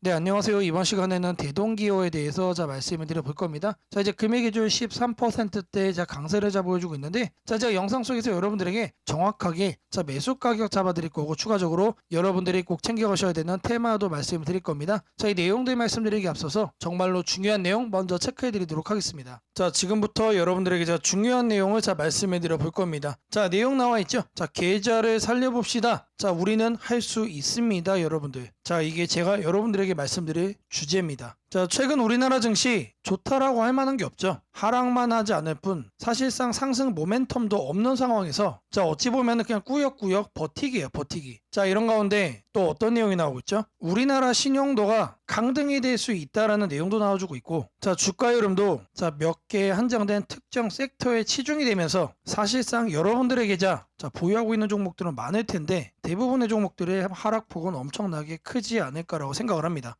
네, 안녕하세요. 이번 시간에는 대동기호에 대해서 말씀을 드려볼 겁니다. 이제 금액기준 13%대 강세를 보여주고 있는데, 제가 영상 속에서 여러분들에게 정확하게 매수 가격 잡아드릴 거고, 추가적으로 여러분들이 꼭 챙겨가셔야 되는 테마도 말씀을 드릴 겁니다. 이 내용들 말씀드리기 앞서서 정말로 중요한 내용 먼저 체크해 드리도록 하겠습니다. 지금부터 여러분들에게 제가 중요한 내용을 말씀해 드려볼 겁니다. 내용 나와 있죠? 계좌를 살려봅시다. 우리는 할 수 있습니다, 여러분들. 이게 제가 여러분들에게 말씀드릴 주제입니다. 최근 우리나라 증시 좋다라고 할 만한 게 없죠. 하락만 하지 않을 뿐 사실상 상승 모멘텀도 없는 상황에서 어찌 보면 그냥 꾸역꾸역 버티기예요, 버티기. 이런 가운데 또 어떤 내용이 나오고 있죠? 우리나라 신용도가 강등이 될 수 있다라는 내용도 나와주고 있고, 주가 흐름도 몇 개 한정된 특정 섹터에 치중이 되면서 사실상 여러분들의 계좌 보유하고 있는 종목들은 많을 텐데 대부분의 종목들의 하락폭은 엄청나게 크지 않을까라고 생각을 합니다.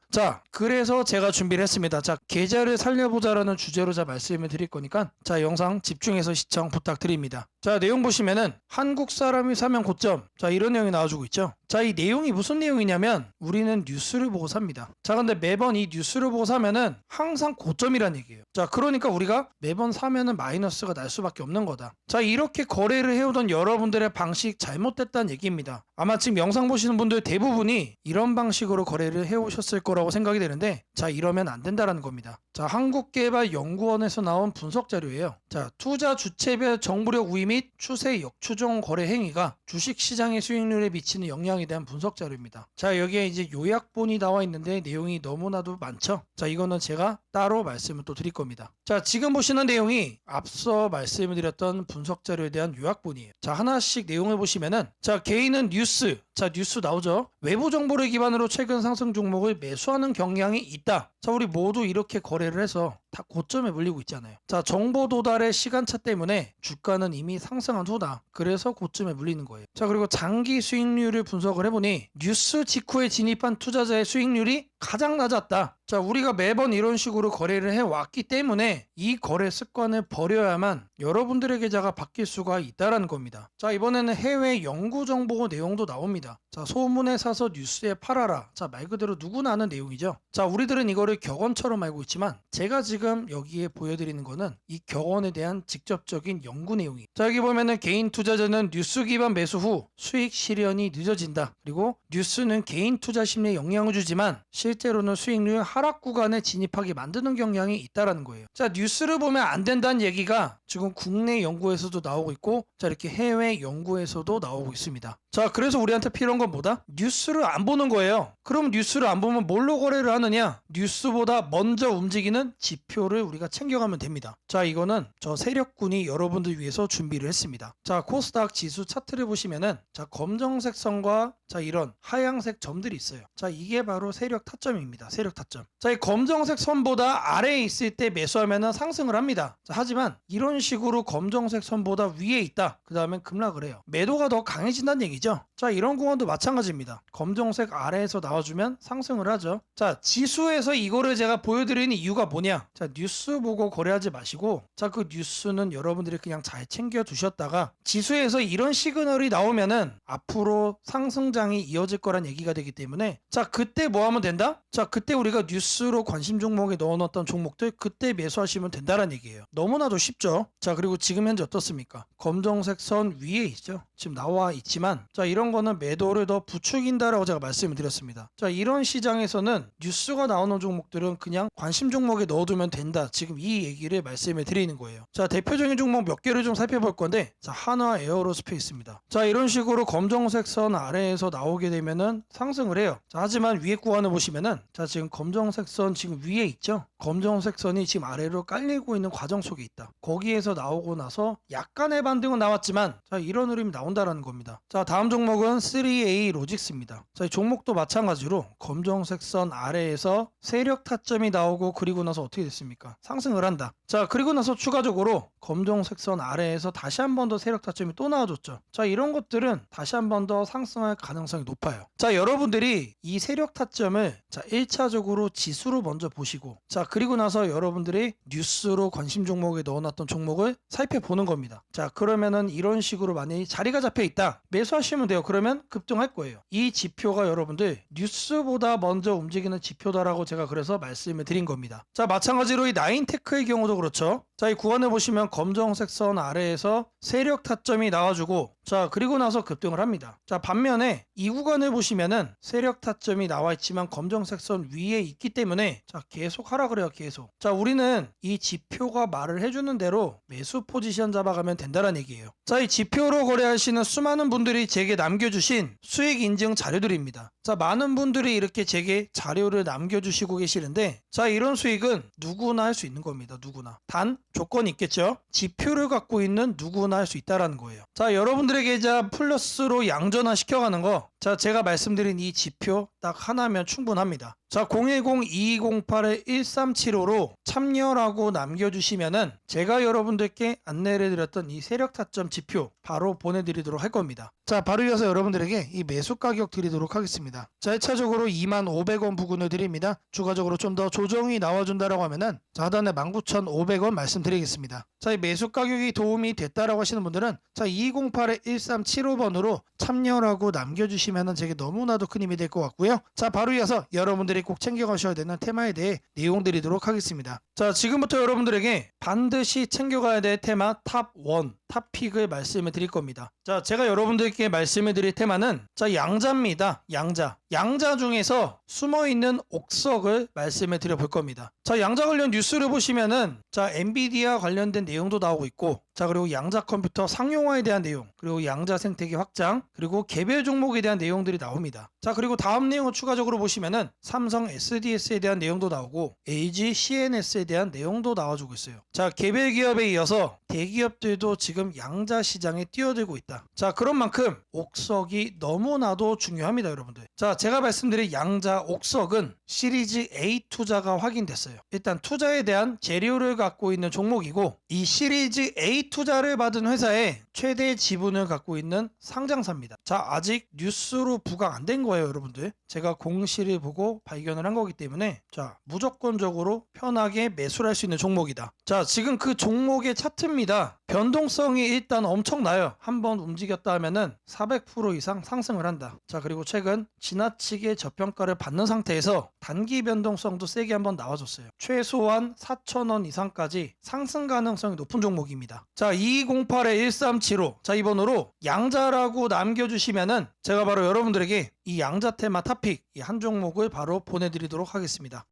그래서 제가 준비를 했습니다. 계좌를 살려보자라는 주제로 말씀을 드릴 거니까 영상 집중해서 시청 부탁드립니다. 내용 보시면은 한국 사람이 사면 고점, 이런 내용이 나와주고 있죠. 이 내용이 무슨 내용이냐면 우리는 뉴스를 보고 삽니다. 근데 매번 이 뉴스를 보고 사면은 항상 고점이란 얘기예요. 그러니까 우리가 매번 사면은 마이너스가 날 수밖에 없는 거다. 이렇게 거래를 해오던 여러분들의 방식 잘못됐다는 얘기입니다. 아마 지금 영상 보시는 분들 대부분이 이런 방식으로 거래를 해오셨을 거라고 생각이 되는데, 이러면 안 된다라는 겁니다. 한국개발연구원에서 나온 분석 자료예요. 투자 주체별 정보력 우위 및 추세 역추종 거래 행위가 주식시장의 수익률에 미치는 영향에 대한 분석 자료입니다. 여기에 이제 요약본이 나와 있는데 내용이 너무나도 많죠. 이거는 제가 따로 말씀을 또 드릴 겁니다. 지금 보시는 내용이 앞서 말씀을 드렸던 분석 자료에 대한 요약본이에요. 하나씩 내용을 보시면은 개인은 뉴스, 뉴스 나오죠. 외부 정보를 기반으로 최근 상승 종목을 매수하는 경향이 있다. 우리 모두 이렇게 거래를 해서 다 고점에 물리고 있잖아요. 정보 도달의 시간차 때문에 주가는 이미 상승한 후다. 그래서 고점에 물리는 거예요. 그리고 장기 수익률을 분석을 해보니 뉴스 직후에 진입한 투자자의 수익률이 가장 낮았다. 우리가 매번 이런 식으로 거래를 해왔기 때문에 이 거래 습관을 버려야만 여러분들의 계좌가 바뀔 수가 있다는 겁니다. 이번에는 해외 연구 정보 내용도 나옵니다. 소문에 사서 뉴스에 팔아라. 말 그대로 누구나 아는 내용이죠. 우리들은 이거를 격언처럼 알고 있지만 제가 지금 여기에 보여드리는 거는 이 격언에 대한 직접적인 연구 내용이에요. 여기 보면은 개인 투자자는 뉴스 기반 매수 후 수익 실현이 늦어진다. 그리고 뉴스는 개인 투자 심리에 영향을 주지만 실제로는 수익률 하락 구간에 진입하게 만드는 경향이 있다라는 거예요. 뉴스를 보면 안 된다는 얘기가 지금 국내 연구에서도 나오고 있고, 이렇게 해외 연구에서도 나오고 있습니다. 그래서 우리한테 필요한 건 뭐다? 뉴스를 안 보는 거예요. 그럼 뉴스를 안 보면 뭘로 거래를 하느냐? 뉴스보다 먼저 움직이는 지표를 우리가 챙겨가면 됩니다. 이거는 저 세력군이 여러분들 위해서 준비를 했습니다. 코스닥 지수 차트를 보시면은 검정색 선과 이런 하얀색 점들이 있어요. 이게 바로 세력 타점입니다. 세력 타점. 이 검정색 선보다 아래에 있을 때 매수하면은 상승을 합니다. 하지만 이런 식으로 검정색 선보다 위에 있다. 그 다음엔 급락을 해요. 매도가 더 강해진다는 얘기죠. 이런 공원도 마찬가지입니다. 검정색 아래에서 나와주면 상승을 하죠. 지수에서 이거를 제가 보여드리는 이유가 뭐냐? 뉴스 보고 거래하지 마시고, 그 뉴스는 여러분들이 그냥 잘 챙겨 두셨다가 지수에서 이런 시그널이 나오면은 앞으로 상승장이 이어질 거란 얘기가 되기 때문에, 그때 뭐 하면 된다? 그때 우리가 뉴스로 관심 종목에 넣어놨던 종목들 그때 매수하시면 된다는 얘기예요. 너무나도 쉽죠. 그리고 지금 현재 어떻습니까? 검정색 선 위에 있죠. 지금 나와 있지만 이런 거는 매도를 더 부추긴다라고 제가 말씀을 드렸습니다. 이런 시장에서는 뉴스가 나오는 종목들은 그냥 관심 종목에 넣어두면 된다. 지금 이 얘기를 말씀을 드리는 거예요. 대표적인 종목 몇 개를 좀 살펴볼 건데, 한화 에어로스페이스입니다. 이런 식으로 검정색 선 아래에서 나오게 되면은 상승을 해요. 하지만 위에 구간을 보시면은 지금 검정색 선 지금 위에 있죠. 검정색 선이 지금 아래로 깔리고 있는 과정 속에 있다. 거기에서 나오고 나서 약간의 반등은 나왔지만 이런 흐름이 나온다라는 겁니다. 다음 종목은 3A 로직스입니다. 이 종목도 마찬가지로 검정색 선 아래에서 세력 타점이 나오고, 그리고 나서 어떻게 됐습니까? 상승을 한다. 그리고 나서 추가적으로 검정색 선 아래에서 다시 한 번 더 세력 타점이 또 나와줬죠. 이런 것들은 다시 한 번 더 상승할 가능성이 높아요. 여러분들이 이 세력 타점을 1차적으로 지수로 먼저 보시고, 그리고 나서 여러분들이 뉴스로 관심 종목에 넣어놨던 종목을 살펴보는 겁니다. 그러면은 이런 식으로 만약에 자리가 잡혀 있다, 매수하시면 돼요. 그러면 급등할 거예요. 이 지표가 여러분들 뉴스보다 먼저 움직이는 지표다라고 제가 그래서 말씀을 드린 겁니다. 자, 마찬가지로 이 나인테크의 경우도 그렇죠. 자, 이 구간을 보시면 검정색 선 아래에서 세력 타점이 나와주고, 자, 그리고 나서 급등을 합니다. 자, 반면에 이 구간을 보시면은 세력 타점이 나와 있지만 검정색 선 위에 있기 때문에 자, 계속 하라 그래요. 계속. 자, 우리는 이 지표가 말을 해주는 대로 매수 포지션 잡아가면 된다는 얘기예요. 자, 이 지표로 거래하시는 수많은 분들이 제게 남겨주신 수익 인증 자료들입니다. 자, 많은 분들이 이렇게 제게 자료를 남겨주시고 계시는데, 자, 이런 수익은 누구나 할 수 있는 겁니다. 누구나. 단 조건이 있겠죠. 지표를 갖고 있는 누구나 할 수 있다라는 거예요. 자, 여러분들에게 자 플러스로 양전화 시켜가는 거, 자, 제가 말씀드린 이 지표 딱 하나면 충분합니다. 자, 010-2208-1375로 참여라고 남겨주시면은 제가 여러분들께 안내를 드렸던 이 세력 타점 지표 바로 보내드리도록 할 겁니다. 자, 바로 이어서 여러분들에게 이 매수 가격 드리도록 하겠습니다. 자, 1차적으로 25,500원 부근을 드립니다. 추가적으로 좀 더 조정이 나와준다라고 하면은 자, 하단에 19,500원 말씀드리겠습니다. 자, 이 매수 가격이 도움이 됐다라고 하시는 분들은 자, 208-1375번으로 참여라고 남겨주시면은 제게 너무나도 큰 힘이 될 것 같고요. 자, 바로 이어서 여러분들이 꼭 챙겨가셔야 되는 테마에 대해 내용 드리도록 하겠습니다. 자, 지금부터 여러분들에게 반드시 챙겨가야 될 테마 탑1, 탑픽을 말씀을 드릴 겁니다. 자, 제가 여러분들께 말씀을 드릴 테마는 자, 양자입니다. 양자 중에서 숨어있는 옥석을 말씀을 드려볼 겁니다. 자, 양자 관련 뉴스를 보시면은 자, 엔비디아 관련된 내용도 나오고 있고, 자, 그리고 양자 컴퓨터 상용화에 대한 내용, 그리고 양자 생태계 확장, 그리고 개별 종목에 대한 내용들이 나옵니다. 자, 그리고 다음 내용을 추가적으로 보시면은 삼성 SDS에 대한 내용도 나오고 LG CNS에 대한 내용도 나와주고 있어요. 자, 개별 기업에 이어서 대기업들도 지금 양자 시장에 뛰어들고 있다. 자, 그런 만큼 옥석이 너무나도 중요합니다, 여러분들. 자, 제가 말씀드린 양자 옥석은 시리즈 A 투자가 확인됐어요. 일단 투자에 대한 재료를 갖고 있는 종목이고, 이 시리즈 A 투자를 받은 회사의 최대 지분을 갖고 있는 상장사입니다. 자, 아직 뉴스로 부각 안 된 거예요, 여러분들. 제가 공시를 보고 발견을 한 거기 때문에 자, 무조건적으로 편하게 매수를 할 수 있는 종목이다. 자, 지금 그 종목의 차트입니다. 변동성이 일단 엄청나요. 한번 움직였다 하면은 400% 이상 상승을 한다. 자, 그리고 최근 지나치게 저평가를 받는 상태에서 단기 변동성도 세게 한번 나와줬어요. 최소한 4,000원 이상까지 상승 가능성이 높은 종목입니다. 자, 2208-1375. 자, 이 번호로 양자라고 남겨주시면은 제가 바로 여러분들에게 이 양자 테마 탑픽 이 한 종목을 바로 보내드리도록 하겠습니다.